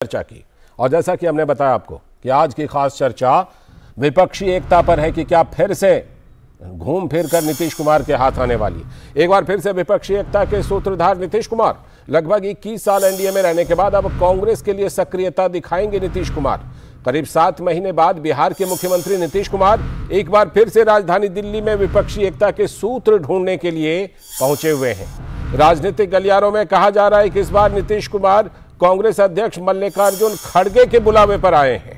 चर्चा की। और जैसा कि हमने बताया आपको कि आज की खास चर्चा विपक्षी एकता पर है कि क्या फिर से घूम फिर कर नीतीश कुमार के हाथ आने वाली। एक बार फिर से विपक्षी एकता के सूत्रधार नीतीश कुमार लगभग 21 साल एनडीए में रहने के बाद अब कांग्रेस के लिए सक्रियता दिखाएंगे नीतीश कुमार। करीब 7 महीने बाद बिहार के मुख्यमंत्री नीतीश कुमार एक बार फिर से राजधानी दिल्ली में विपक्षी एकता के सूत्र ढूंढने के लिए पहुंचे हुए हैं। राजनीतिक गलियारों में कहा जा रहा है कि इस बार नीतीश कुमार कांग्रेस अध्यक्ष मल्लिकार्जुन खड़गे के बुलावे पर आए हैं।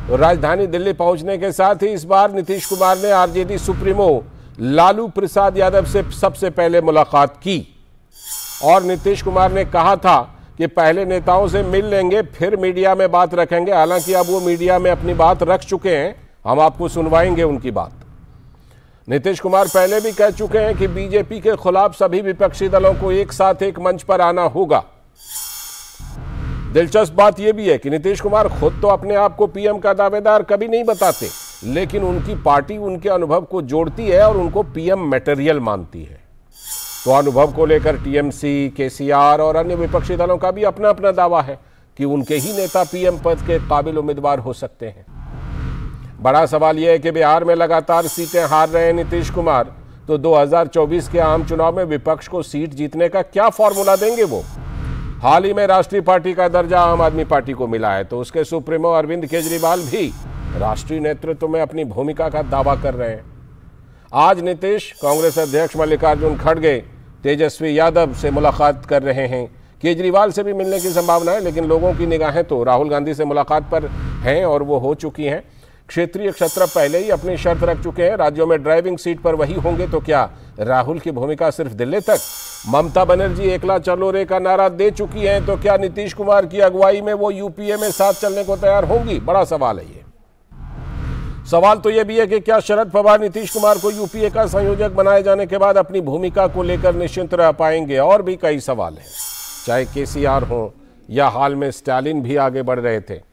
तो राजधानी दिल्ली पहुंचने के साथ ही इस बार नीतीश कुमार ने आरजेडी सुप्रीमो लालू प्रसाद यादव से सबसे पहले मुलाकात की और नीतीश कुमार ने कहा था कि पहले नेताओं से मिल लेंगे फिर मीडिया में बात रखेंगे। हालांकि अब वो मीडिया में अपनी बात रख चुके हैं, हम आपको सुनवाएंगे उनकी बात। नीतीश कुमार पहले भी कह चुके हैं कि बीजेपी के खिलाफ सभी विपक्षी दलों को एक साथ एक मंच पर आना होगा। दिलचस्प बात यह भी है कि नीतीश कुमार खुद तो अपने आप को पीएम का दावेदार कभी नहीं बताते, लेकिन उनकी पार्टी उनके अनुभव को जोड़ती है और उनको पीएम मटेरियल मानती है। तो अनुभव को लेकर टीएमसी, केसीआर और अन्य विपक्षी दलों का भी अपना अपना दावा है कि उनके ही नेता पीएम पद के काबिल उम्मीदवार हो सकते हैं। बड़ा सवाल यह है कि बिहार में लगातार सीटें हार रहे हैं नीतीश कुमार, तो 2024 के आम चुनाव में विपक्ष को सीट जीतने का क्या फॉर्मूला देंगे वो। हाल ही में राष्ट्रीय पार्टी का दर्जा आम आदमी पार्टी को मिला है, तो उसके सुप्रीमो अरविंद केजरीवाल भी राष्ट्रीय नेतृत्व में अपनी भूमिका का दावा कर रहे हैं। आज नीतीश कांग्रेस अध्यक्ष मल्लिकार्जुन खड़गे, तेजस्वी यादव से मुलाकात कर रहे हैं। केजरीवाल से भी मिलने की संभावना है, लेकिन लोगों की निगाहें तो राहुल गांधी से मुलाकात पर हैं और वो हो चुकी हैं। क्षेत्रीय क्षत्रप पहले ही अपनी शर्त रख चुके हैं, राज्यों में ड्राइविंग सीट पर वही होंगे। तो क्या राहुल की भूमिका सिर्फ दिल्ली तक? ममता बनर्जी एकला चलो रे का नारा दे चुकी हैं, तो क्या नीतीश कुमार की अगुवाई में वो यूपीए में साथ चलने को तैयार होंगी? बड़ा सवाल है ये। सवाल तो यह भी है कि क्या शरद पवार नीतीश कुमार को यूपीए का संयोजक बनाए जाने के बाद अपनी भूमिका को लेकर निश्चिंत रह पाएंगे? और भी कई सवाल हैं, चाहे केसीआर हो या हाल में स्टालिन भी आगे बढ़ रहे थे।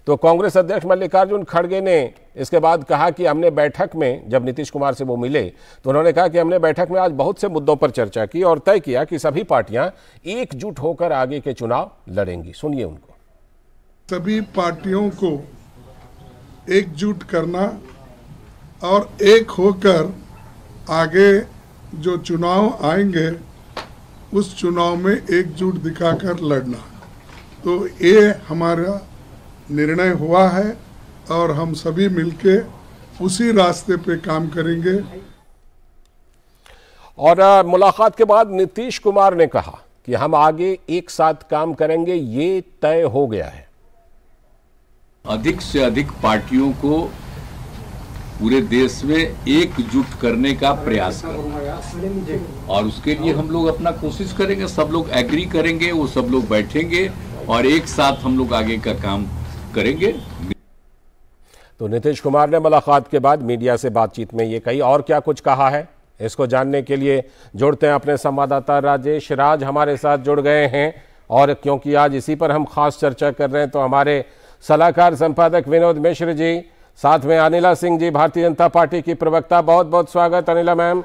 तो कांग्रेस अध्यक्ष मल्लिकार्जुन खड़गे ने इसके बाद कहा कि हमने बैठक में, जब नीतीश कुमार से वो मिले तो उन्होंने कहा कि हमने बैठक में आज बहुत से मुद्दों पर चर्चा की और तय किया कि सभी पार्टियां एकजुट होकर आगे के चुनाव लड़ेंगी। सुनिए उनको। सभी पार्टियों को एकजुट करना और एक होकर आगे जो चुनाव आएंगे उस चुनाव में एकजुट दिखाकर लड़ना, तो ये हमारा निर्णय हुआ है और हम सभी मिलके उसी रास्ते पे काम करेंगे। और मुलाकात के बाद नीतीश कुमार ने कहा कि हम आगे एक साथ काम करेंगे, ये तय हो गया है। अधिक से अधिक पार्टियों को पूरे देश में एकजुट करने का प्रयास करें और उसके लिए हम लोग अपना कोशिश करेंगे। सब लोग एग्री करेंगे, वो सब लोग बैठेंगे और एक साथ हम लोग आगे का काम करेंगे। तो नीतीश कुमार ने मुलाकात के बाद मीडिया से बातचीत में ये कही। और क्या कुछ कहा है, इसको जानने के लिए जोड़ते हैं अपने संवाददाता राजेश। राज हमारे साथ जुड़ गए हैं और क्योंकि आज इसी पर हम खास चर्चा कर रहे हैं, तो हमारे सलाहकार संपादक विनोद मिश्र जी, साथ में अनिला सिंह जी, भारतीय जनता पार्टी की प्रवक्ता, बहुत बहुत स्वागत अनिला मैम।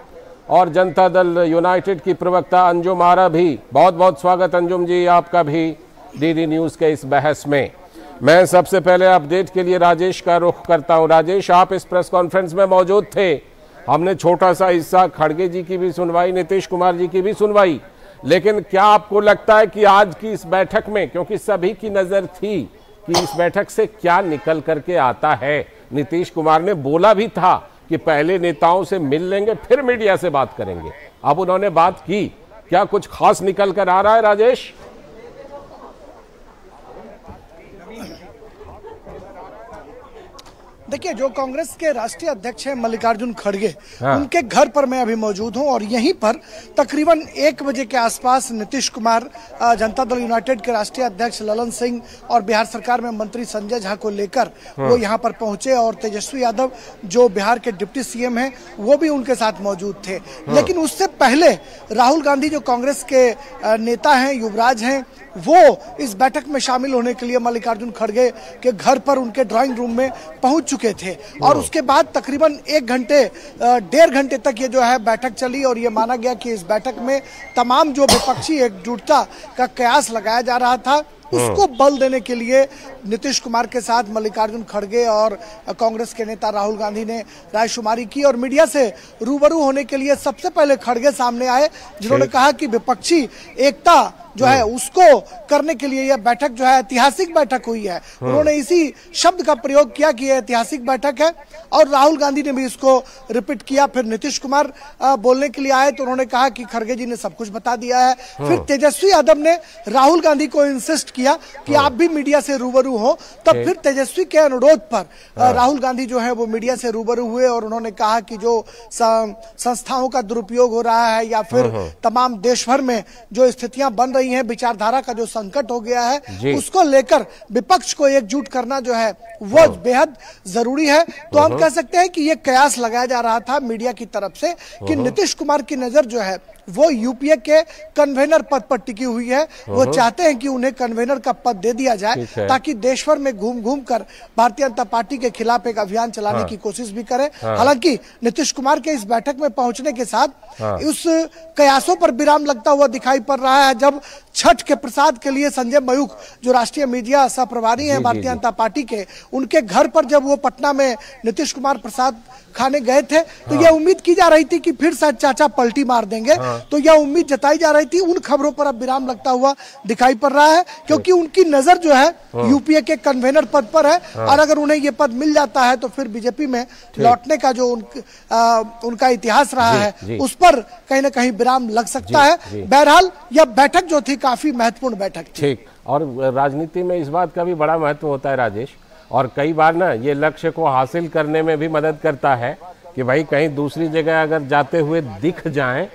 और जनता दल यूनाइटेड की प्रवक्ता अंजुम आरा भी, बहुत बहुत स्वागत अंजुम जी आपका भी डीडी न्यूज़ के इस बहस में। मैं सबसे पहले अपडेट के लिए राजेश का रुख करता हूं। राजेश, आप इस प्रेस कॉन्फ्रेंस में मौजूद थे, हमने छोटा सा हिस्सा खड़गे जी की भी सुनवाई, नीतीश कुमार जी की भी सुनवाई, लेकिन क्या आपको लगता है कि आज की इस बैठक में, क्योंकि सभी की नजर थी कि इस बैठक से क्या निकल करके आता है? नीतीश कुमार ने बोला भी था कि पहले नेताओं से मिल लेंगे फिर मीडिया से बात करेंगे, अब उन्होंने बात की, क्या कुछ खास निकल कर आ रहा है राजेश? देखिए, जो कांग्रेस के राष्ट्रीय अध्यक्ष हैं मल्लिकार्जुन खड़गे, उनके घर पर मैं अभी मौजूद हूं और यहीं पर तकरीबन 1 बजे के आसपास नीतीश कुमार, जनता दल यूनाइटेड के राष्ट्रीय अध्यक्ष ललन सिंह और बिहार सरकार में मंत्री संजय झा को लेकर वो यहां पर पहुंचे और तेजस्वी यादव जो बिहार के डिप्टी सीएम हैं वो भी उनके साथ मौजूद थे। लेकिन उससे पहले राहुल गांधी जो कांग्रेस के नेता हैं, युवराज हैं, वो इस बैठक में शामिल होने के लिए मल्लिकार्जुन खड़गे के घर पर उनके ड्राइंग रूम में पहुंच चुके थे और उसके बाद तकरीबन 1-1.5 घंटे तक ये जो है बैठक चली और ये माना गया कि इस बैठक में तमाम जो विपक्षी एकजुटता का कयास लगाया जा रहा था उसको बल देने के लिए नीतीश कुमार के साथ मल्लिकार्जुन खड़गे और कांग्रेस के नेता राहुल गांधी ने रायशुमारी की और मीडिया से रूबरू होने के लिए सबसे पहले खड़गे सामने आए, जिन्होंने कहा कि विपक्षी एकता जो है उसको करने के लिए यह बैठक जो है ऐतिहासिक बैठक हुई है। उन्होंने इसी शब्द का प्रयोग किया कि यह ऐतिहासिक बैठक है और राहुल गांधी ने भी इसको रिपीट किया। फिर नीतीश कुमार बोलने के लिए आए तो उन्होंने कहा कि खड़गे जी ने सब कुछ बता दिया है। फिर तेजस्वी यादव ने राहुल गांधी को इंसिस्ट किया कि आप भी मीडिया से रूबरू हो। तब फिर तेजस्वी के अनुरोध पर राहुल गांधी जो है वो मीडिया से रूबरू हुए और उन्होंने कहा कि जो संस्थाओं का दुरुपयोग हो रहा है या फिर तमाम देश भर में जो स्थितियां बन रही हैं, विचारधारा का जो संकट हो गया है, उसको लेकर विपक्ष को एकजुट करना जो है वो बेहद जरूरी है। तो हम कह सकते हैं कि ये कयास लगाया जा रहा था मीडिया की तरफ से कि नीतीश कुमार की नजर जो है वो यूपीए के कन्वेनर पद पर टिकी हुई है। वो चाहते हैं कि उन्हें कन्वेनर का पद दे दिया जाए ताकि देश भर में घूम घूम कर भारतीय जनता पार्टी के खिलाफ एक अभियान चलाने की कोशिश भी करें। हालांकि नीतीश कुमार के इस बैठक में पहुंचने के साथ उस कयासों पर विराम लगता हुआ दिखाई पड़ रहा है। जब छठ के प्रसाद के लिए संजय मयूख जो राष्ट्रीय मीडिया सह प्रभारी हैं भारतीय जनता पार्टी के, उनके घर पर जब वो पटना में नीतीश कुमार प्रसाद खाने गए थे तो यह उम्मीद की जा रही थी कि फिर शायद चाचा पलटी मार देंगे। तो यह उम्मीद जताई जा रही थी। उन खबरों पर अब विराम लगता हुआ दिखाई पड़ रहा है क्योंकि उनकी नजर जो है यूपीए के कन्वेनर पद पर है और अगर उन्हें यह पद मिल जाता है तो फिर बीजेपी में लौटने का जो उनका इतिहास रहा है उस पर कहीं ना कहीं विराम लग सकता है। बहरहाल यह बैठक जो थी काफी महत्वपूर्ण बैठक थी। ठीक, और राजनीति में इस बात का भी बड़ा महत्व होता है राजेश, और कई बार ना ये लक्ष्य को हासिल करने में भी मदद करता है कि भाई कहीं दूसरी जगह अगर जाते हुए दिख जाएं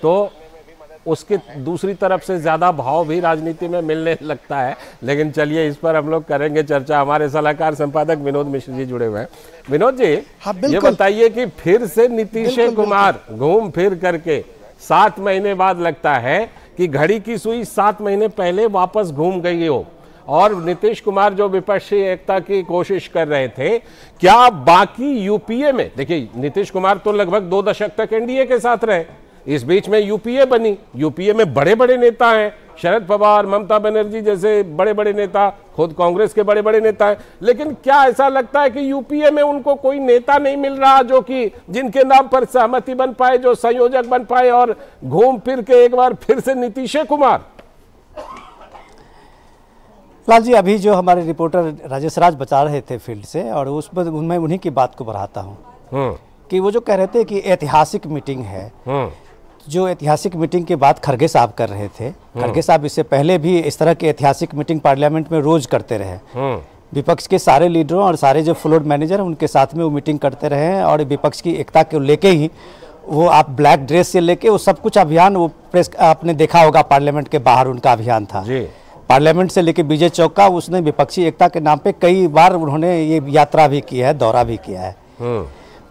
तो उसके दूसरी तरफ से ज्यादा भाव भी राजनीति में मिलने लगता है। लेकिन चलिए इस पर हम लोग करेंगे चर्चा। हमारे सलाहकार संपादक विनोद मिश्र जी जुड़े हुए हैं। विनोद जी, ये बताइए कि फिर से नीतीश कुमार घूम फिर करके 7 महीने बाद लगता है कि घड़ी की सुई 7 महीने पहले वापस घूम गई हो और नीतीश कुमार जो विपक्षी एकता की कोशिश कर रहे थे, क्या बाकी यूपीए में, देखिए नीतीश कुमार तो लगभग 2 दशक तक एनडीए के साथ रहे, इस बीच में यूपीए बनी, यूपीए में बड़े बड़े नेता हैं, शरद पवार, ममता बनर्जी जैसे बड़े बड़े नेता, खुद कांग्रेस के बड़े बड़े नेता हैं, लेकिन क्या ऐसा लगता है कि यूपीए में उनको कोई नेता नहीं मिल रहा जो कि जिनके नाम पर सहमति बन पाए, जो संयोजक बन पाए और घूम फिर के एक बार फिर से नीतीश कुमार? लाल जी, अभी जो हमारे रिपोर्टर राजेश राज बता रहे थे फील्ड से, और उस पर मैं उन्हीं की बात को बढ़ाता हूँ कि वो जो कह रहे थे कि ऐतिहासिक मीटिंग है, जो ऐतिहासिक मीटिंग की बात खड़गे साहब कर रहे थे। खड़गे साहब इससे पहले भी इस तरह की ऐतिहासिक मीटिंग पार्लियामेंट में रोज करते रहे। विपक्ष के सारे लीडरों और सारे जो फ्लोर मैनेजर उनके साथ में वो मीटिंग करते रहे हैं और विपक्ष की एकता को लेके ही वो आप ब्लैक ड्रेस से लेके वो सब कुछ अभियान, वो प्रेस आपने देखा होगा पार्लियामेंट के बाहर उनका अभियान था। पार्लियामेंट से लेके विजय चौक का उसने विपक्षी एकता के नाम पे कई बार उन्होंने ये यात्रा भी की है, दौरा भी किया है।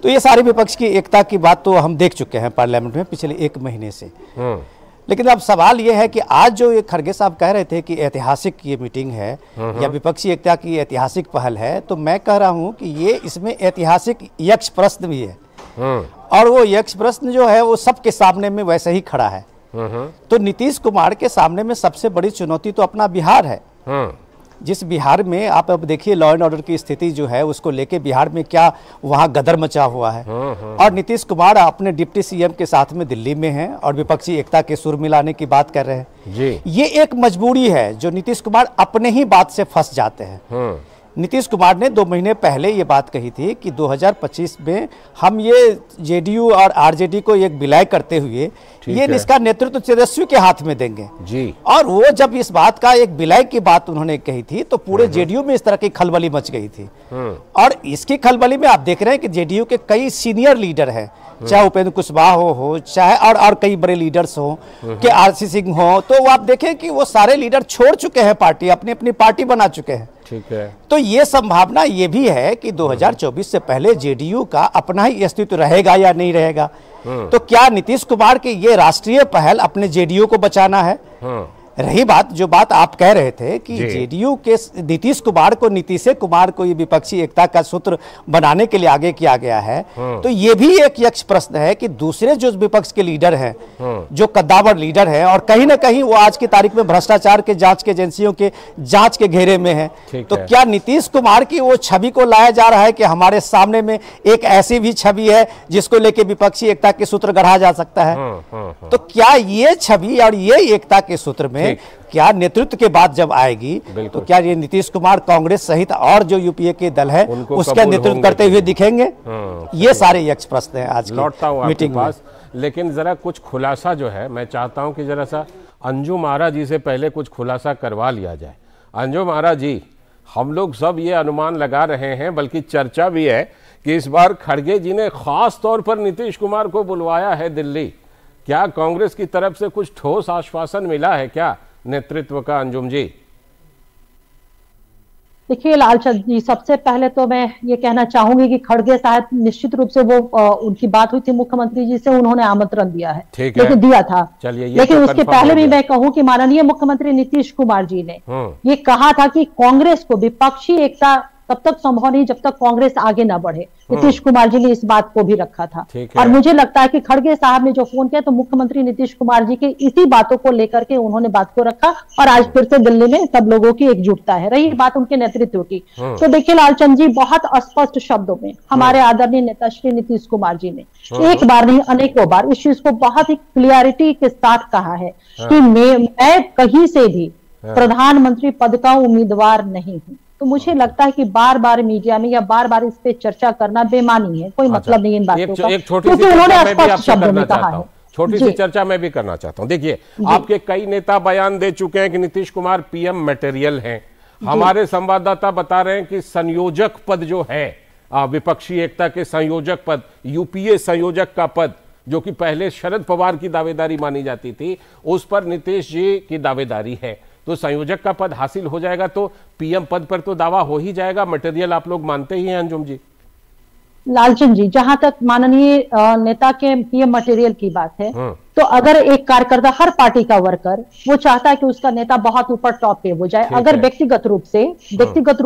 तो ये सारी विपक्ष की एकता की बात तो हम देख चुके हैं पार्लियामेंट में पिछले 1 महीने से। लेकिन अब सवाल ये है कि आज जो ये खड़गे साहब कह रहे थे कि ऐतिहासिक ये मीटिंग है या विपक्षी एकता की ऐतिहासिक पहल है, तो मैं कह रहा हूँ कि ये इसमें ऐतिहासिक यक्ष प्रश्न भी है और वो यक्ष प्रश्न जो है वो सबके सामने में वैसे ही खड़ा है। तो नीतीश कुमार के सामने में सबसे बड़ी चुनौती तो अपना बिहार है। जिस बिहार में आप अब देखिए लॉ एंड ऑर्डर की स्थिति जो है उसको लेके बिहार में क्या वहाँ गदर मचा हुआ है। और नीतीश कुमार अपने डिप्टी सीएम के साथ में दिल्ली में हैं और विपक्षी एकता के सुर मिलाने की बात कर रहे हैं। ये एक मजबूरी है जो नीतीश कुमार अपने ही बात से फंस जाते हैं। नीतीश कुमार ने 2 महीने पहले ये बात कही थी कि 2025 में हम ये जेडीयू और आरजेडी को एक विलय करते हुए ये इसका नेतृत्व तेजस्वी के हाथ में देंगे जी। और वो जब इस बात का एक विलय की बात उन्होंने कही थी तो पूरे जेडीयू में इस तरह की खलबली मच गई थी। और इसकी खलबली में आप देख रहे हैं कि जेडीयू के कई सीनियर लीडर हैं, चाहे उपेंद्र कुशवाहा हो चाहे और कई बड़े लीडर्स हो कि आरसी सिंह हो, तो आप देखें कि वो सारे लीडर छोड़ चुके हैं पार्टी, अपनी अपनी पार्टी बना चुके हैं। ठीक है। तो ये संभावना ये भी है कि 2024 से पहले जेडीयू का अपना ही अस्तित्व रहेगा या नहीं रहेगा। तो क्या नीतीश कुमार की ये राष्ट्रीय पहल अपने जेडीयू को बचाना है रही बात, जो बात आप कह रहे थे कि जेडीयू के नीतीश कुमार को ये विपक्षी एकता का सूत्र बनाने के लिए आगे किया गया है, तो ये भी एक यक्ष प्रश्न है कि दूसरे जो विपक्ष के लीडर हैं, जो कद्दावर लीडर हैं और कहीं ना कहीं वो आज की तारीख में भ्रष्टाचार के जांच के एजेंसियों के जांच के घेरे में है, तो क्या नीतीश कुमार की वो छवि को लाया जा रहा है कि हमारे सामने में एक ऐसी भी छवि है जिसको लेके विपक्षी एकता के सूत्र गढ़ा जा सकता है? तो क्या ये छवि और ये एकता के सूत्र में क्या नेतृत्व के बाद जब आएगी तो क्या ये नीतीश कुमार कांग्रेस सहित और जो यूपीए के दल है उसका नेतृत्व करते हुए दिखेंगे? ये सारे यक्ष प्रश्न हैं आज की मीटिंग में। लेकिन जरा कुछ खुलासा जो है, मैं चाहता हूं कि जरा सा अंजुम आरा जी से पहले कुछ खुलासा करवा लिया जाए। अंजुम आरा जी, हम लोग सब ये अनुमान लगा रहे हैं, बल्कि चर्चा भी है कि इस बार खड़गे जी ने खास तौर पर नीतीश कुमार को बुलवाया है दिल्ली। क्या कांग्रेस की तरफ से कुछ ठोस आश्वासन मिला है क्या नेतृत्व का? अंजुम जी देखिए लालचंद जी, सबसे पहले तो मैं ये कहना चाहूंगी कि खड़गे साहब निश्चित रूप से वो उनकी बात हुई थी मुख्यमंत्री जी से, उन्होंने आमंत्रण दिया है, लेकिन दिया था। लेकिन तो उसके पहले भी मैं कहूं कि माननीय मुख्यमंत्री नीतीश कुमार जी ने ये कहा था कि कांग्रेस को विपक्षी एकता तब तक संभव नहीं जब तक कांग्रेस आगे ना बढ़े। नीतीश कुमार जी ने इस बात को भी रखा था और मुझे लगता है कि खड़गे साहब ने जो फोन किया तो मुख्यमंत्री नीतीश कुमार जी के इसी बातों को लेकर के उन्होंने बात को रखा और आज फिर से दिल्ली में सब लोगों की एकजुटता है। रही बात उनके नेतृत्व की, तो देखिए लालचंद जी, बहुत स्पष्ट शब्दों में हमारे आदरणीय नेता श्री नीतीश कुमार जी ने एक बार नहीं अनेकों बार इस चीज को बहुत ही क्लियरिटी के साथ कहा है कि मैं कहीं से भी प्रधानमंत्री पद का उम्मीदवार नहीं हूं। तो मुझे लगता है कि बार बार मीडिया में या बार बार इस पे चर्चा करना बेमानी है, कोई मतलब नहीं इन बातों का, क्योंकि उन्होंने स्पष्ट शब्दों में कहा है। छोटी सी चर्चा मैं भी करना चाहता हूं। देखिए, आपके कई नेता बयान दे चुके हैं कि नीतीश कुमार पीएम मटेरियल हैं। हमारे संवाददाता बता रहे हैं कि संयोजक पद जो है, विपक्षी एकता के संयोजक पद, यूपीए संयोजक का पद, जो कि पहले शरद पवार की दावेदारी मानी जाती थी, उस पर नीतीश जी की दावेदारी है। तो संयोजक का पद हासिल हो जाएगा तो पीएम पद पर तो दावा हो ही जाएगा। मटेरियल आप लोग मानते ही हैं अंजुम जी? लालचंद जी, जहां तक माननीय नेता के पीएम मटेरियल की बात है, तो अगर एक कार्यकर्ता, हर पार्टी का वर्कर, वो चाहता है कि उसका नेता बहुत ऊपर टॉप पे हो जाए, अगर व्यक्तिगत रूप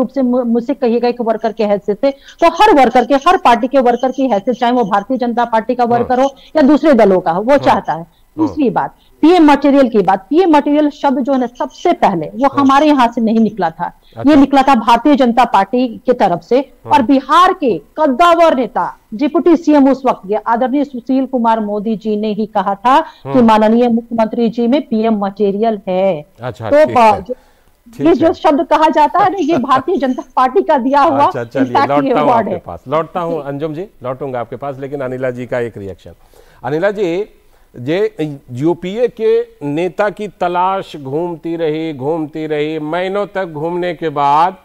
से मुझसे कहिएगा एक वर्कर के हैसियत से, तो हर वर्कर के, हर पार्टी के वर्कर की हैसियत, चाहे वो भारतीय जनता पार्टी का वर्कर हो या दूसरे दलों का हो, वो चाहता है। दूसरी बात, पीएम मटेरियल की बात, पीएम मटेरियल शब्द जो है सबसे पहले वो हमारे यहाँ से नहीं निकला था, ये निकला था भारतीय जनता पार्टी की तरफ से। और बिहार के कद्दावर नेता डिप्टी सीएम उस वक्त के आदरणीय सुशील कुमार मोदी जी ने ही कहा था कि माननीय मुख्यमंत्री जी में पीएम मटेरियल है। तो ये जो शब्द कहा जाता है ना, ये भारतीय जनता पार्टी का दिया हुआ। लौटता हूं अंजुम जी, लौटूंगा आपके पास, लेकिन अनिला जी का एक रिएक्शन। अनिला जी, यूपीए के नेता की तलाश घूमती रही, महीनों तक घूमने के बाद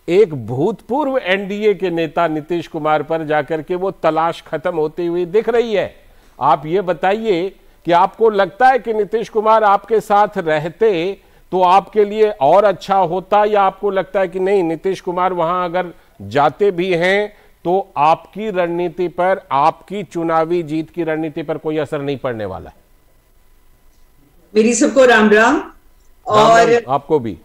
एक भूतपूर्व एनडीए के नेता नीतीश कुमार पर जाकर के वो तलाश खत्म होती हुई दिख रही है। आप ये बताइए कि आपको लगता है कि नीतीश कुमार आपके साथ रहते तो आपके लिए और अच्छा होता, या आपको लगता है कि नहीं, नीतीश कुमार वहां अगर जाते भी हैं तो आपकी रणनीति पर, आपकी चुनावी जीत की रणनीति पर कोई असर नहीं पड़ने वाला है? मेरी सबको राम राम। और आपको भी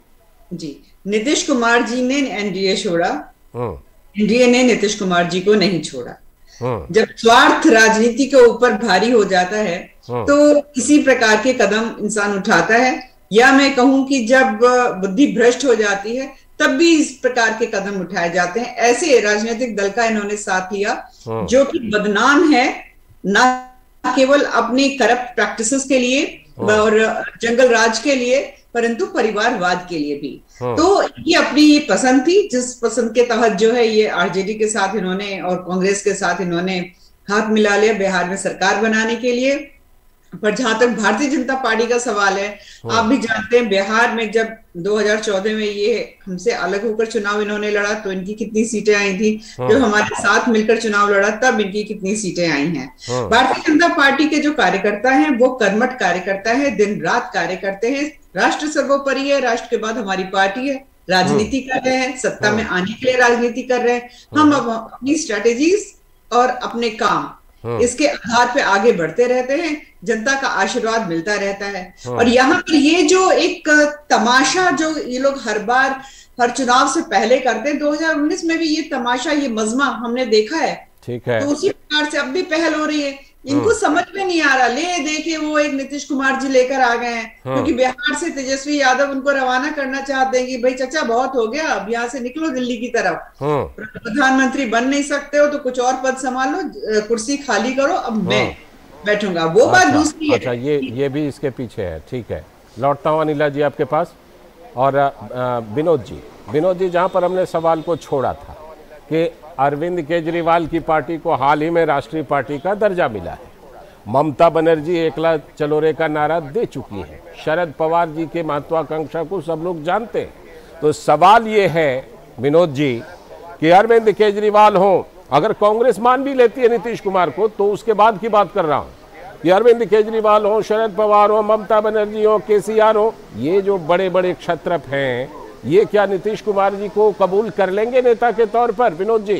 जी। नीतीश कुमार जी ने एनडीए छोड़ा, एनडीए ने नीतीश कुमार जी को नहीं छोड़ा। जब स्वार्थ राजनीति के ऊपर भारी हो जाता है तो इसी प्रकार के कदम इंसान उठाता है, या मैं कहूं कि जब बुद्धि भ्रष्ट हो जाती है तब भी इस प्रकार के कदम उठाए जाते हैं। ऐसे राजनीतिक दल का इन्होंने साथ लिया जो कि बदनाम है न केवल अपनी करप्ट प्रैक्टिसेस के लिए और जंगल राज के लिए, परंतु परिवारवाद के लिए भी। तो ये अपनी ये पसंद थी, जिस पसंद के तहत जो है ये आरजेडी के साथ इन्होंने और कांग्रेस के साथ इन्होंने हाथ मिला लिया बिहार में सरकार बनाने के लिए। पर जहां तक भारतीय जनता पार्टी का सवाल है, आप भी जानते हैं बिहार में जब 2014 में ये हमसे अलग होकर चुनाव इन्होंने लड़ा तो इनकी कितनी सीटें आई थी, जब हमारे साथ मिलकर चुनाव लड़ा तब इनकी कितनी सीटें आई हैं। भारतीय जनता पार्टी के जो कार्यकर्ता हैं वो कर्मठ कार्यकर्ता है, दिन रात कार्य करते हैं। राष्ट्र सर्वोपरि है, राष्ट्र के बाद हमारी पार्टी है, राजनीति कर रहे हैं, सत्ता में आने के लिए राजनीति कर रहे हैं। हम अब अपनी स्ट्रेटेजीज और अपने काम इसके आधार पे आगे बढ़ते रहते हैं, जनता का आशीर्वाद मिलता रहता है। और यहाँ पर ये जो एक तमाशा जो ये लोग हर बार हर चुनाव से पहले करते हैं, 2019 में भी ये तमाशा, ये मजमा हमने देखा है। ठीक है। तो उसी प्रकार से अब भी पहल हो रही है। इनको समझ में नहीं आ रहा, ले देखे वो एक नीतीश कुमार जी लेकर आ गए हैं, क्योंकि बिहार से तेजस्वी यादव उनको रवाना करना चाहते हैं कि भाई चाचा बहुत हो गया, अब यहाँ से निकलो दिल्ली की तरफ, प्रधानमंत्री बन नहीं सकते हो तो कुछ और पद संभालो, कुर्सी खाली करो, अब मैं बैठूंगा। वो बात दूसरी है। अच्छा, ये भी इसके पीछे है। ठीक है, लौटता हूँ अनिला जी आपके पास। और विनोद जी, जहाँ पर हमने सवाल को छोड़ा था कि अरविंद केजरीवाल की पार्टी को हाल ही में राष्ट्रीय पार्टी का दर्जा मिला है, ममता बनर्जी एकला चलोरे का नारा दे चुकी है, शरद पवार जी के महत्वाकांक्षा को सब लोग जानते हैं। तो सवाल ये है विनोद जी कि अरविंद केजरीवाल हो, अगर कांग्रेस मान भी लेती है नीतीश कुमार को, तो उसके बाद की बात कर रहा हूँ कि अरविंद केजरीवाल हो, शरद पवार हो, ममता बनर्जी हो, केसीआर हो, ये जो बड़े बड़े क्षत्रप हैं, ये क्या नीतीश कुमार जी को कबूल कर लेंगे नेता के तौर पर? विनोद जी।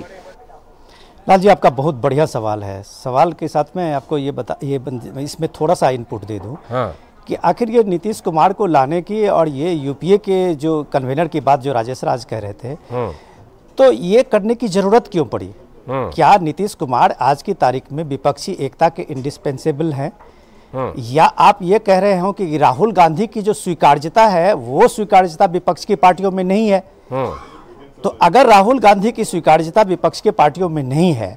लाल जी, आपका बहुत बढ़िया सवाल है। सवाल के साथ में आपको ये इसमें थोड़ा सा इनपुट दे दूं। हाँ। कि आखिर ये नीतीश कुमार को लाने की और ये यूपीए के जो कन्वेनर की बात जो राजेश राज कह रहे थे, तो ये करने की जरूरत क्यों पड़ी? क्या नीतीश कुमार आज की तारीख में विपक्षी एकता के इंडिस्पेंसेबल हैं? या आप ये कह रहे हो कि राहुल गांधी की जो स्वीकार्यता है वो स्वीकार्यता विपक्ष की पार्टियों में नहीं है? तो अगर राहुल गांधी की स्वीकार्यता विपक्ष के पार्टियों में नहीं है,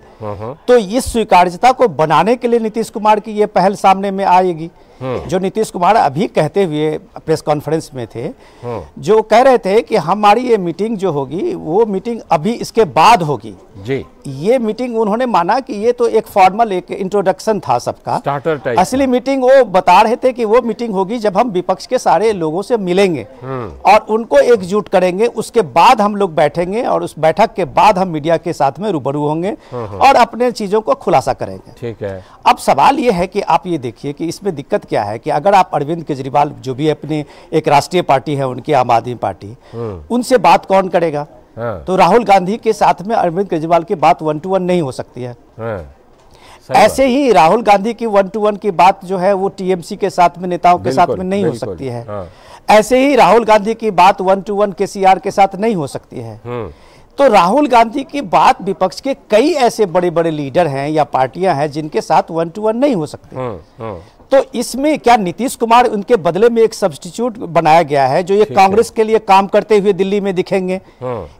तो इस स्वीकार्यता को बनाने के लिए नीतीश कुमार की ये पहल सामने में आएगी। जो नीतीश कुमार अभी कहते हुए प्रेस कॉन्फ्रेंस में थे, जो कह रहे थे कि हमारी ये मीटिंग जो होगी वो मीटिंग अभी इसके बाद होगी जी। ये मीटिंग उन्होंने माना कि ये तो एक फॉर्मल एक इंट्रोडक्शन था सबका, स्टार्टर टाइप। असली मीटिंग वो बता रहे थे कि वो मीटिंग होगी जब हम विपक्ष के सारे लोगों से मिलेंगे और उनको एकजुट करेंगे, उसके बाद हम लोग बैठेंगे और उस बैठक के बाद हम मीडिया के साथ में रूबरू होंगे और अपने चीजों को खुलासा करेंगे। ठीक है। अब सवाल ये है कि आप ये देखिए कि इसमें दिक्कत क्या है कि अगर आप अरविंद केजरीवाल जो भी अपने एक राष्ट्रीय पार्टी है उनकी आम आदमी पार्टी, उनसे बात कौन करेगा? तो राहुल गांधी के साथ में अरविंद केजरीवाल की बात 1 to 1 नहीं हो सकती है। ऐसे ही राहुल गांधी की 1 to 1 की बात जो है वो टीएमसी के साथ में नेताओं के साथ में नहीं हो सकती है। ऐसे ही राहुल गांधी की बात 1 to 1 केसीआर के साथ नहीं हो सकती है। तो राहुल गांधी की बात विपक्ष के कई ऐसे बड़े बड़े लीडर हैं या पार्टियां हैं जिनके साथ 1 to 1 नहीं हो सकती। तो इसमें क्या नीतीश कुमार उनके बदले में एक सब्स्टिट्यूट बनाया गया है जो ये कांग्रेस के लिए काम करते हुए दिल्ली में दिखेंगे?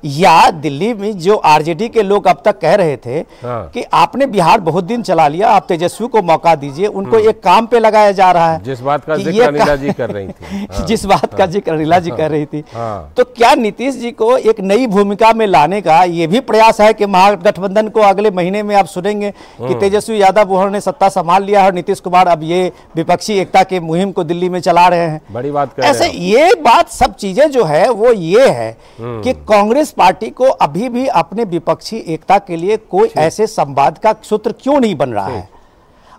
या दिल्ली में जो आरजेडी के लोग अब तक कह रहे थे कि आपने बिहार बहुत दिन चला लिया, आप तेजस्वी को मौका दीजिए, उनको एक काम पे लगाया जा रहा है, जिस बात का जिक्र अनिला जी कर रही थी जिस बात का जिक्र अनिला जी कर रही थी। तो क्या नीतीश जी को एक नई भूमिका में लाने का ये भी प्रयास है कि महागठबंधन को अगले महीने में आप सुनेंगे कि तेजस्वी यादव उन्होंने सत्ता संभाल लिया है और नीतीश कुमार अब ये विपक्षी एकता के मुहिम को दिल्ली में चला रहे हैं? बड़ी बात कर ऐसे ये बात सब चीजें जो है वो ये है कि कांग्रेस पार्टी को अभी भी अपने विपक्षी एकता के लिए कोई ऐसे संवाद का सूत्र क्यों नहीं बन रहा है?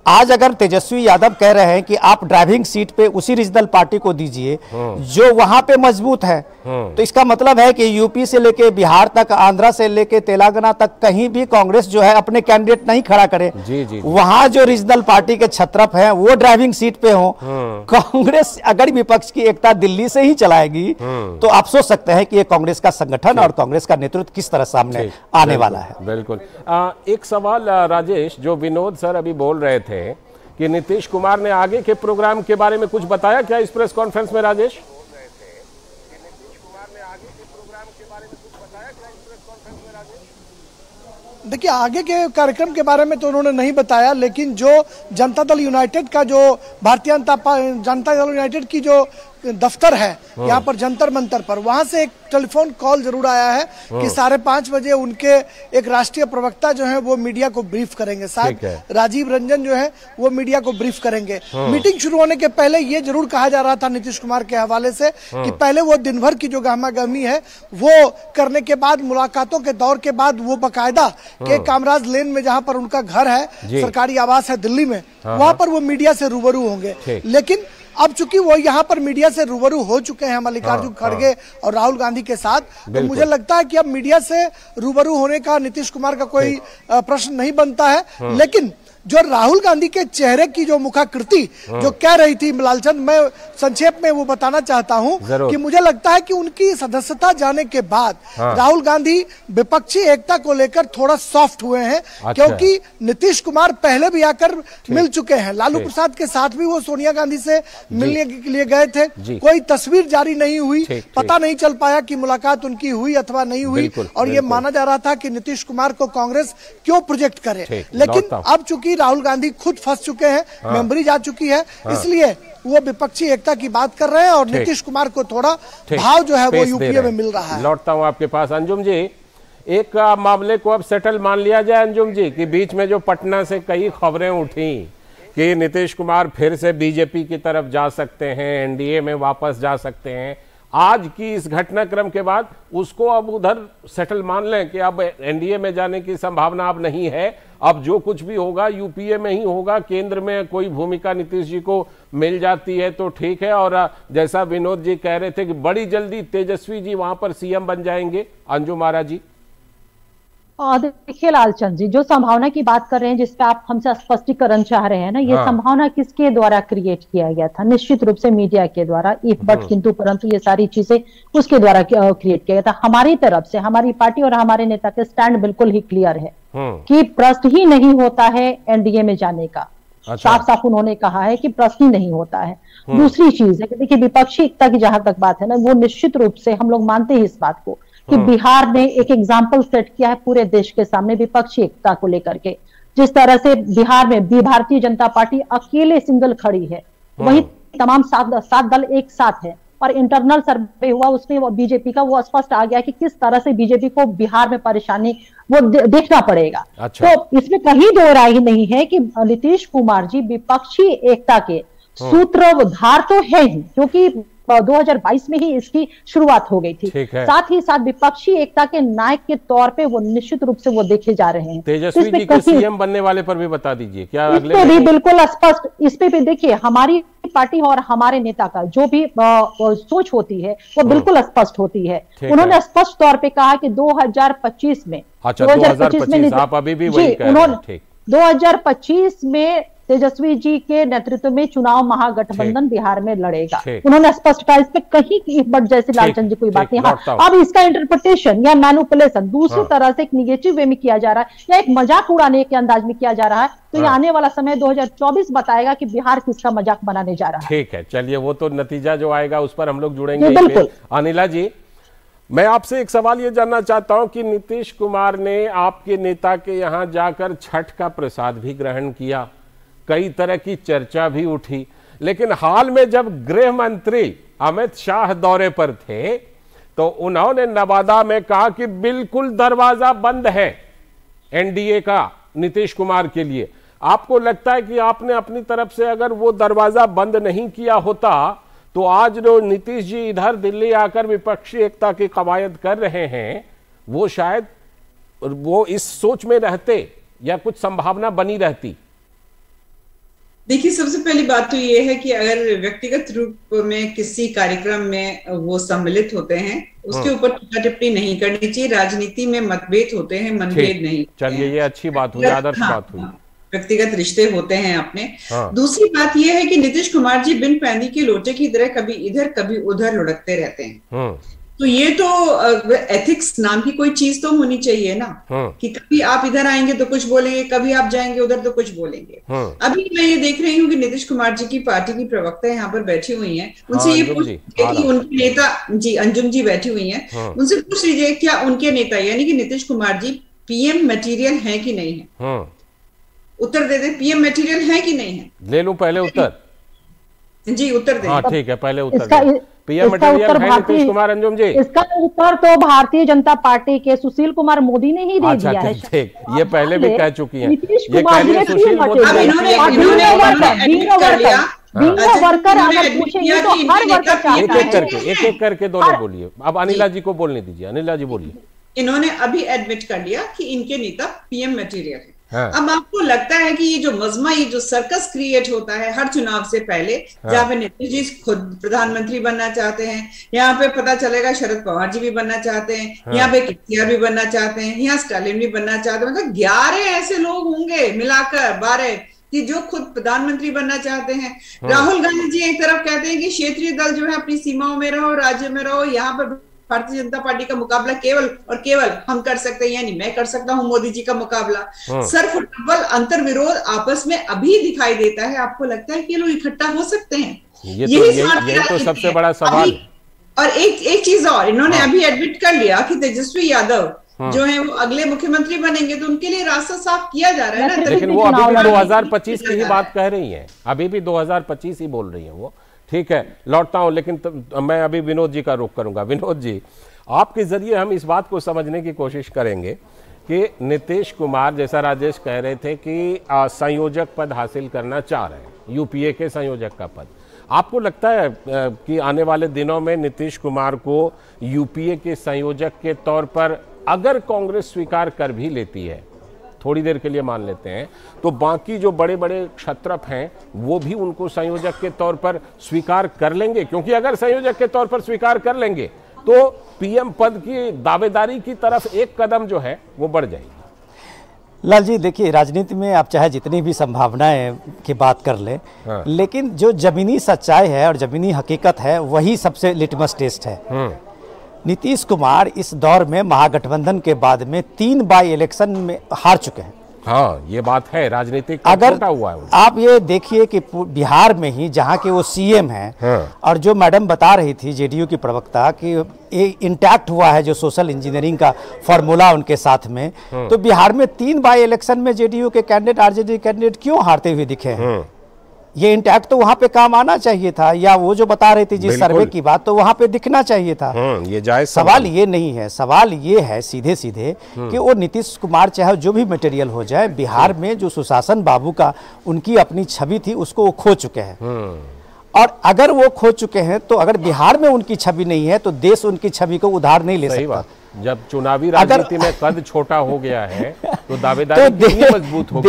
आज अगर तेजस्वी यादव कह रहे हैं कि आप ड्राइविंग सीट पे उसी रीजनल पार्टी को दीजिए जो वहां पे मजबूत है, तो इसका मतलब है कि यूपी से लेके बिहार तक, आंध्रा से लेके तेलंगाना तक कहीं भी कांग्रेस जो है अपने कैंडिडेट नहीं खड़ा करे। जी। वहां जो रीजनल पार्टी के छत्रप हैं वो ड्राइविंग सीट पे हो। कांग्रेस अगर विपक्ष की एकता दिल्ली से ही चलाएगी तो आप सोच सकते हैं कि ये कांग्रेस का संगठन और कांग्रेस का नेतृत्व किस तरह सामने आने वाला है। बिल्कुल। एक सवाल राजेश, जो विनोद सर अभी बोल रहे थे कि नीतीश कुमार ने आगे के प्रोग्राम के बारे में कुछ बताया क्या इस प्रेस कॉन्फ्रेंस में? राजेश, देखिए, आगे के कार्यक्रम के बारे में तो उन्होंने नहीं बताया, लेकिन जो जनता दल यूनाइटेड का जो जनता दल यूनाइटेड की जो दफ्तर है यहाँ पर जंतर मंतर पर, वहां से एक टेलीफोन कॉल जरूर आया है कि 5:30 बजे उनके एक राष्ट्रीय प्रवक्ता जो है वो मीडिया को ब्रीफ करेंगे। शायद राजीव रंजन जो है वो मीडिया को ब्रीफ करेंगे। मीटिंग शुरू होने के पहले ये जरूर कहा जा रहा था नीतीश कुमार के हवाले से कि पहले वो दिन भर की जो गहमागहमी है वो करने के बाद, मुलाकातों के दौर के बाद, वो बाकायदा के कामराज लेन में जहाँ पर उनका घर है, सरकारी आवास है दिल्ली में, वहां पर वो मीडिया से रूबरू होंगे। लेकिन अब चूंकि वो यहाँ पर मीडिया से रूबरू हो चुके हैं मल्लिकार्जुन खड़गे और राहुल गांधी के साथ, तो मुझे लगता है कि अब मीडिया से रूबरू होने का नीतीश कुमार का कोई प्रश्न नहीं बनता है। लेकिन जो राहुल गांधी के चेहरे की जो मुखाकृति जो कह रही थी लालचंद, मैं संक्षेप में वो बताना चाहता हूं कि मुझे लगता है कि उनकी सदस्यता जाने के बाद राहुल गांधी विपक्षी एकता को लेकर थोड़ा सॉफ्ट हुए हैं। क्योंकि नीतीश कुमार पहले भी आकर मिल चुके हैं, लालू प्रसाद के साथ भी वो सोनिया गांधी से मिलने के लिए गए थे, कोई तस्वीर जारी नहीं हुई, पता नहीं चल पाया कि मुलाकात उनकी हुई अथवा नहीं हुई, और ये माना जा रहा था कि नीतीश कुमार को कांग्रेस क्यों प्रोजेक्ट करे। लेकिन अब चूंकि राहुल गांधी खुद फंस चुके हैं, मेमोरी जा चुकी है, इसलिए वो विपक्षी एकता की बात कर रहे हैं और नीतीश कुमार को थोड़ा भाव जो है वो यूपीए में मिल रहा है। लौटता हूं आपके पास अंजुम जी, एक मामले को अब सेटल मान लिया जाए अंजुम जी, कि बीच में जो पटना से कई खबरें उठी कि नीतीश कुमार फिर से बीजेपी की तरफ जा सकते हैं, एनडीए में वापस जा सकते हैं, आज की इस घटनाक्रम के बाद उसको अब उधर सेटल मान लें कि अब एनडीए में जाने की संभावना अब नहीं है, अब जो कुछ भी होगा यूपीए में ही होगा, केंद्र में कोई भूमिका नीतीश जी को मिल जाती है तो ठीक है, और जैसा विनोद जी कह रहे थे कि बड़ी जल्दी तेजस्वी जी वहां पर सीएम बन जाएंगे, अंजुम आरा जी। देखिए लालचंद जी, जो संभावना की बात कर रहे हैं, जिसपे आप हमसे स्पष्टीकरण चाह रहे हैं ना, ये संभावना किसके द्वारा क्रिएट किया गया था? निश्चित रूप से मीडिया के द्वारा, इफ बट किंतु परंतु ये सारी चीजें उसके द्वारा क्रिएट किया गया था। हमारी तरफ से, हमारी पार्टी और हमारे नेता के स्टैंड बिल्कुल ही क्लियर है कि प्रश्न ही नहीं होता है एनडीए में जाने का। साफ साफ उन्होंने कहा है कि प्रश्न ही नहीं होता है। दूसरी चीज है कि देखिए, विपक्षी एकता की जहां तक बात है ना, वो निश्चित रूप से हम लोग मानते हैं इस बात को कि बिहार ने एक एग्जाम्पल सेट किया है पूरे देश के सामने विपक्षी एकता को लेकर के। जिस तरह से बिहार में भी भारतीय जनता पार्टी अकेले सिंगल खड़ी है, वही तमाम सात दल एक साथ है, और इंटरनल सर्वे हुआ उसमें वो बीजेपी का वो स्पष्ट आ गया कि किस तरह से बीजेपी को बिहार में परेशानी वो देखना पड़ेगा। तो इसमें कहीं दो राय ही नहीं है कि नीतीश कुमार जी विपक्षी एकता के सूत्रधार तो है ही, क्योंकि 2022 में ही इसकी शुरुआत हो गई थी। साथ ही साथ विपक्षी एकता के नायक के तौर पे वो निश्चित रूप से वो देखे जा रहे हैं। तेजस्वी जी के सीएम बनने वाले पर भी बता दीजिए क्या अगले? इस पे भी बिल्कुल स्पष्ट, इस पे भी देखिए, हमारी पार्टी और हमारे नेता का जो भी सोच होती है वो बिल्कुल स्पष्ट होती है। उन्होंने स्पष्ट तौर पे कहा कि 2025 में, 2025 में आप अभी भी वही कह रहे हैं, 2025 में तेजस्वी जी के नेतृत्व में चुनाव महागठबंधन बिहार में लड़ेगा। उन्होंने स्पष्ट कहा, इस पे कहीं बट जैसे लालचंद जी कोई बात नहीं। हाँ, अब इसका इंटरप्रिटेशन या मैनिपुलेशन दूसरी तरह से एक निगेटिव वे में किया जा रहा है या एक मजाक उड़ाने के अंदाज में किया जा रहा है, तो ये आने वाला समय 2024 बताएगा कि बिहार किसका मजाक बनाने जा रहा है। ठीक है, चलिए वो तो नतीजा जो आएगा उस पर हम लोग जुड़ेंगे। अनिला जी, मैं आपसे एक सवाल ये जानना चाहता हूं कि नीतीश कुमार ने आपके नेता के यहां जाकर छठ का प्रसाद भी ग्रहण किया, कई तरह की चर्चा भी उठी, लेकिन हाल में जब गृह मंत्री अमित शाह दौरे पर थे तो उन्होंने नवादा में कहा कि बिल्कुल दरवाजा बंद है एनडीए का नीतीश कुमार के लिए। आपको लगता है कि आपने अपनी तरफ से अगर वो दरवाजा बंद नहीं किया होता तो आज जो नीतीश जी इधर दिल्ली आकर विपक्षी एकता की कवायद कर रहे हैं वो शायद वो इस सोच में रहते या कुछ संभावना बनी रहती? देखिए, सबसे पहली बात तो ये है कि अगर व्यक्तिगत रूप में किसी कार्यक्रम में वो सम्मिलित होते हैं उसके ऊपर टीका टिप्पणी नहीं करनी चाहिए। राजनीति में मतभेद होते हैं, मनभेद नहीं। चलिए, ये अच्छी बात हुई, आदर्श बात हुई। व्यक्तिगत रिश्ते होते हैं अपने। दूसरी बात यह है कि नीतीश कुमार जी बिन पैंदी के लोटे की तरह कभी इधर कभी उधर लुढ़कते रहते हैं। तो ये तो एथिक्स नाम की कोई चीज तो होनी चाहिए ना, कि कभी आप इधर आएंगे तो कुछ बोलेंगे, कभी आप जाएंगे उधर तो कुछ बोलेंगे। अभी मैं ये देख रही हूँ कि नीतीश कुमार जी की पार्टी की प्रवक्ता यहाँ पर बैठी हुई हैं, उनसे ये पूछ लीजिए कि उनके नेता जी, अंजुम जी बैठी हुई हैं, उनसे पूछ लीजिए क्या उनके नेता यानी कि नीतीश कुमार जी पीएम मटेरियल है कि नहीं है? उत्तर दे दे, पीएम मटेरियल है कि नहीं है? ले लूं पहले उत्तर? जी, उत्तर दे। हाँ, ठीक है, पहले उत्तर। पीएम मटेरियल है नीतीश कुमार, अंजुम जी? इसका उत्तर तो भारतीय जनता पार्टी के सुशील कुमार मोदी ने ही दे दिया है। ठीक, ये पहले भी कह चुकी हैं। नीतीश कुमार ने सुशील मोदी वर्कर अगर पूछेंगे तो हर वर्कर चाहता है। एक एक करके दोनों बोलिए। अब अनिला जी को बोलने दीजिए। अनिला जी बोलिए। इन्होंने अभी एडमिट कर लिया कि इनके नेता पीएम मटेरियल है। हाँ। अब आपको लगता है कि ये जो मजमा, ये जो सर्कस क्रिएट होता है हर चुनाव से पहले, हाँ। जहाँ पे नीतीश जी खुद प्रधानमंत्री बनना चाहते हैं, यहाँ पे पता चलेगा शरद पवार जी भी बनना चाहते हैं, हाँ। यहाँ पे केसीआर भी बनना चाहते हैं, यहाँ स्टालिन भी बनना चाहते हैं, मतलब 11 ऐसे लोग होंगे मिलाकर 12 कि जो खुद प्रधानमंत्री बनना चाहते हैं। राहुल गांधी जी एक तरफ कहते हैं कि क्षेत्रीय दल जो है अपनी सीमाओं में रहो, राज्य में रहो, यहाँ पर भारतीय जनता पार्टी का मुकाबला केवल और केवल हम कर सकते हैं, यानी मैं कर सकता हूं मोदी जी का मुकाबला। सिर्फ डबल अंतर्विरोध आपस में अभी दिखाई देता है। आपको लगता है कि ये लोग इकट्ठा हो सकते हैं? यही तो सबसे बड़ा सवाल। और एक चीज और, इन्होंने अभी एडमिट कर लिया कि तेजस्वी यादव जो है वो अगले मुख्यमंत्री बनेंगे, तो उनके लिए रास्ता साफ किया जा रहा है ना। लेकिन वो अभी भी 2025 की ही बात कह रही है, अभी भी 2025 ही बोल रही है वो। ठीक है, लौटता हूं, लेकिन मैं अभी विनोद जी का रुख करूंगा। विनोद जी, आपके जरिए हम इस बात को समझने की कोशिश करेंगे कि नीतीश कुमार, जैसा राजेश कह रहे थे कि संयोजक पद हासिल करना चाह रहे हैं, यूपीए के संयोजक का पद। आपको लगता है कि आने वाले दिनों में नीतीश कुमार को यूपीए के संयोजक के तौर पर अगर कांग्रेस स्वीकार कर भी लेती है, थोड़ी देर के लिए मान लेते हैं, तो बाकी जो बड़े बड़े क्षत्रप हैं वो भी उनको संयोजक के तौर पर स्वीकार कर लेंगे? क्योंकि अगर संयोजक के तौर पर स्वीकार कर लेंगे तो पीएम पद की दावेदारी की तरफ एक कदम जो है वो बढ़ जाएगी। लाल जी, देखिए, राजनीति में आप चाहे जितनी भी संभावनाएं की बात कर ले, हाँ। लेकिन जो जमीनी सच्चाई है और जमीनी हकीकत है वही सबसे लिटमस टेस्ट है। नीतीश कुमार इस दौर में महागठबंधन के बाद में 3 बाई इलेक्शन में हार चुके हैं। हाँ, ये बात है, राजनीतिक अगर हुआ है। आप ये देखिए कि बिहार में ही जहाँ के वो सीएम हैं, हाँ। और जो मैडम बता रही थी जेडीयू की प्रवक्ता कि ये इंटैक्ट हुआ है जो सोशल इंजीनियरिंग का फॉर्मूला उनके साथ में, तो बिहार में 3 बाई इलेक्शन में जेडीयू के कैंडिडेट आरजेडी कैंडिडेट क्यों हारते हुए दिखे हैं? ये इंटैक्ट तो वहां पे काम आना चाहिए था, या वो जो बता रहे थे जिस सर्वे की बात, तो वहां पे दिखना चाहिए था। ये जायज सवाल ये नहीं है, सवाल ये है सीधे सीधे कि वो नीतीश कुमार चाहे जो भी मटेरियल हो जाए, बिहार में जो सुशासन बाबू का उनकी अपनी छवि थी उसको वो खो चुके हैं। और अगर वो खो चुके हैं तो अगर बिहार में उनकी छवि नहीं है तो देश उनकी छवि को उधार नहीं ले सकता। जब चुनावी राजनीति में कद छोटा हो गया है तो दावेदारी कितनी मजबूत होगी?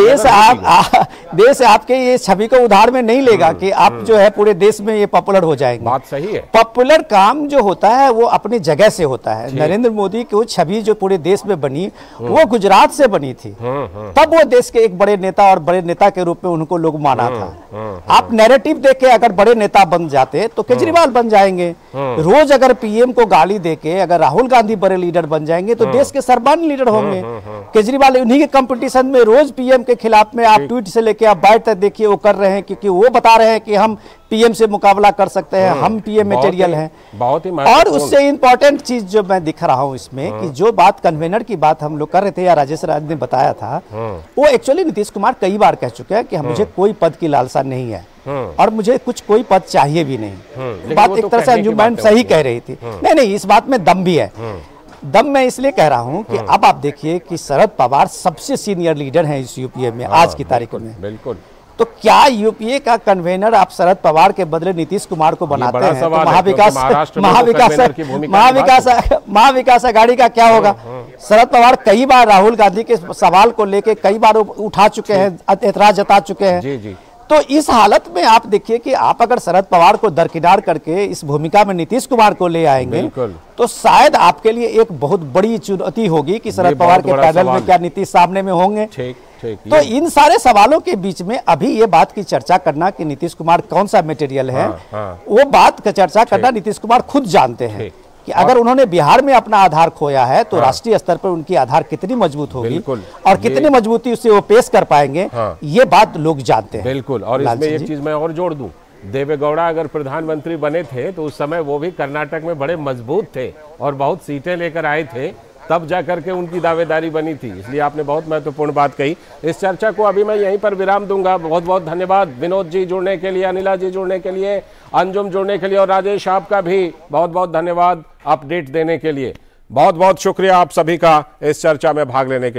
देश आपके ये छवि को उधार में नहीं लेगा कि आप जो है पूरे देश में ये पॉपुलर हो जाएंगे। बात सही है। पॉपुलर काम जो होता है वो अपनी जगह से होता है। नरेंद्र मोदी की वो छवि जो पूरे देश में बनी वो गुजरात से बनी थी, तब वो देश के एक बड़े नेता और बड़े नेता के रूप में उनको लोग माना था। आप नैरेटिव देख के अगर बड़े नेता बन जाते तो केजरीवाल बन जाएंगे। रोज अगर पीएम को गाली देके अगर राहुल गांधी बड़े लीडर बन जाएंगे तो देश के सर्वमान्य लीडर होंगे। केजरीवाल उन्हीं के कंपटीशन में रोज पीएम के खिलाफ में आप ट्वीट से लेके आप बाइट तक देखिए वो कर रहे हैं, क्योंकि वो बता रहे हैं कि हम पीएम से मुकाबला कर सकते हैं, हम पीएम मटेरियल हैं। बहुत ही और उससे इंपॉर्टेंट चीज जो मैं दिख रहा हूं इसमें कि जो बात कन्वेनर की बात हम लोग कर रहे थे या राजेश राज ने बताया था, वो एक्चुअली नीतीश कुमार कई बार कह चुके हैं कि मुझे कोई पद की लालसा नहीं है और मुझे कोई पद चाहिए भी नहीं। बात एक तरह से अंजुमन सही कह रही थी। नहीं, इस बात में दम भी है। दम मैं इसलिए कह रहा हूं कि अब आप देखिए कि शरद पवार सबसे सीनियर लीडर हैं इस यूपीए में आज की तारीख में। बिल्कुल। तो क्या यूपीए का कन्वेनर आप शरद पवार के बदले नीतीश कुमार को बनाते हैं तो महाविकास अघाड़ी का क्या होगा? शरद पवार कई बार राहुल गांधी के सवाल को लेके कई बार उठा चुके हैं, ऐतराज जता चुके हैं। तो इस हालत में आप देखिए कि आप अगर शरद पवार को दरकिनार करके इस भूमिका में नीतीश कुमार को ले आएंगे तो शायद आपके लिए एक बहुत बड़ी चुनौती होगी कि शरद पवार के पैनल में क्या नीतीश सामने में होंगे। तो इन सारे सवालों के बीच में अभी ये बात की चर्चा करना कि नीतीश कुमार कौन सा मटेरियल है, वो बात का चर्चा करना नीतीश कुमार खुद जानते हैं कि अगर उन्होंने बिहार में अपना आधार खोया है तो राष्ट्रीय स्तर पर उनकी आधार कितनी मजबूत होगी और कितनी मजबूती उससे वो पेश कर पाएंगे, ये बात लोग जानते हैं। बिल्कुल। और इसमें एक चीज मैं और जोड़ दूं, देवेगौड़ा अगर प्रधानमंत्री बने थे तो उस समय वो भी कर्नाटक में बड़े मजबूत थे और बहुत सीटें लेकर आए थे, तब जाकर के उनकी दावेदारी बनी थी। इसलिए आपने बहुत महत्वपूर्ण बात कही। इस चर्चा को अभी मैं यहीं पर विराम दूंगा। बहुत बहुत धन्यवाद विनोद जी जुड़ने के लिए, अनिला जी जुड़ने के लिए, अंजुम जुड़ने के लिए, और राजेश आपका भी बहुत बहुत धन्यवाद अपडेट देने के लिए। बहुत बहुत शुक्रिया आप सभी का इस चर्चा में भाग लेने के लिए।